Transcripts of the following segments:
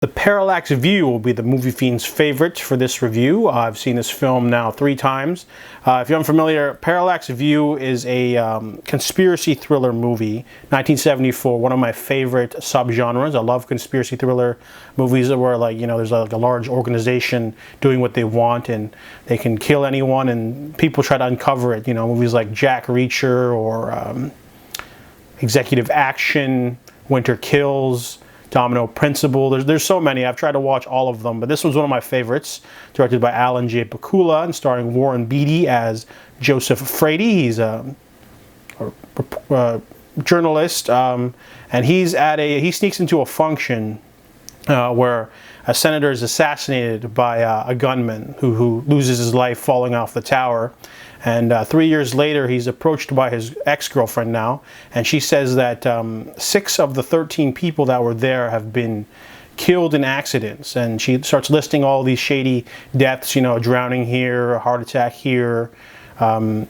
The Parallax View will be the MovieFiendz favorite for this review. I've seen this film now 3 times. If you're unfamiliar, Parallax View is a conspiracy thriller movie, 1974, one of my favorite subgenres. I love conspiracy thriller movies where, like, you know, there's like a large organization doing what they want and they can kill anyone and people try to uncover it. You know, movies like Jack Reacher or Executive Action, Winter Kills, Domino Principle. There's so many. I've tried to watch all of them, but this one's one of my favorites. Directed by Alan J. Pakula and starring Warren Beatty as Joseph Frady. He's a journalist, and he sneaks into a function where a senator is assassinated by a gunman who loses his life falling off the tower. And 3 years later, he's approached by his ex-girlfriend now, and she says that 6 of the 13 people that were there have been killed in accidents. And she starts listing all these shady deaths, you know, drowning here, a heart attack here. And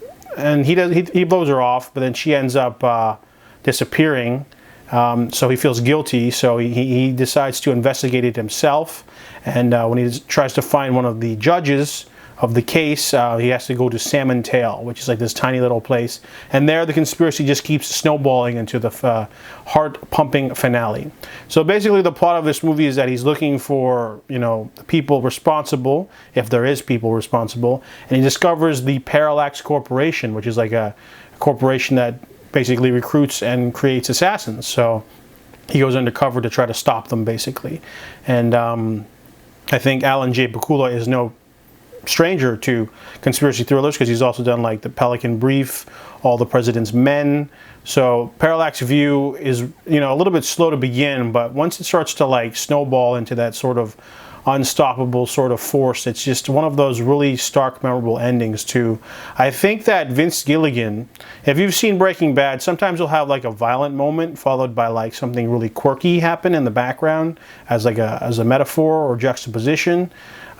he blows her off, but then she ends up disappearing. So he feels guilty, so he decides to investigate it himself. And when he tries to find one of the judges of the case, he has to go to Salmon Tail, which is like this tiny little place. And there the conspiracy just keeps snowballing into the heart-pumping finale. So basically the plot of this movie is that he's looking for, you know, the people responsible, if there is people responsible, and he discovers the Parallax Corporation, which is like a corporation that basically recruits and creates assassins. So he goes undercover to try to stop them, basically. And I think Alan J. Pakula is no stranger to conspiracy thrillers because he's also done like The Pelican Brief, All the President's Men. So Parallax View is, you know, a little bit slow to begin, but once it starts to like snowball into that sort of unstoppable sort of force, it's just one of those really stark, memorable endings too. I think that Vince Gilligan, if you've seen Breaking Bad, sometimes he'll have like a violent moment followed by like something really quirky happen in the background as like as a metaphor or juxtaposition,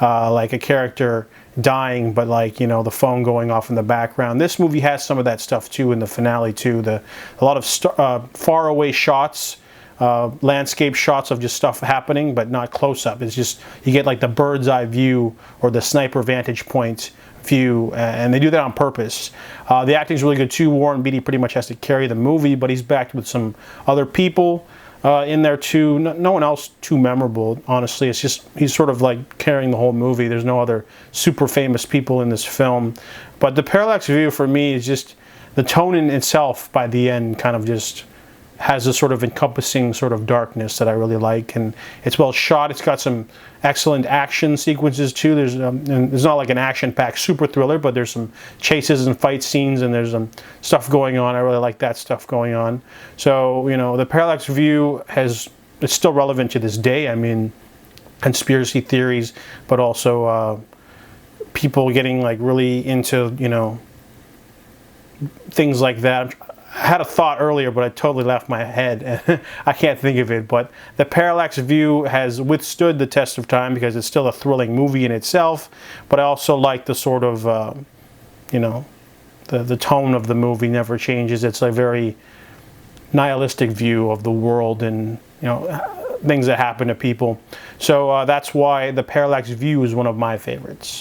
like a character dying, but like, you know, the phone going off in the background. This movie has some of that stuff too in the finale too. A lot of far away shots, landscape shots of just stuff happening, but not close up. It's just, you get like the bird's eye view or the sniper vantage point view, and they do that on purpose. The acting's really good too. Warren Beatty pretty much has to carry the movie, but he's backed with some other people in there too. No one else too memorable, honestly. It's just, he's sort of like carrying the whole movie. There's no other super famous people in this film. But the Parallax View for me is just, the tone in itself by the end kind of just has a sort of encompassing sort of darkness that I really like, and it's well shot. It's got some excellent action sequences too. There's not like an action-packed super thriller, but there's some chases and fight scenes, and there's some stuff going on. I really like that stuff going on. So, you know, the Parallax View it's still relevant to this day. I mean, conspiracy theories, but also people getting like really into, you know, things like that. I had a thought earlier, but I totally left my head. I can't think of it. But the Parallax View has withstood the test of time because it's still a thrilling movie in itself. But I also like the sort of, you know, the tone of the movie never changes. It's a very nihilistic view of the world and, you know, things that happen to people. So that's why the Parallax View is one of my favorites.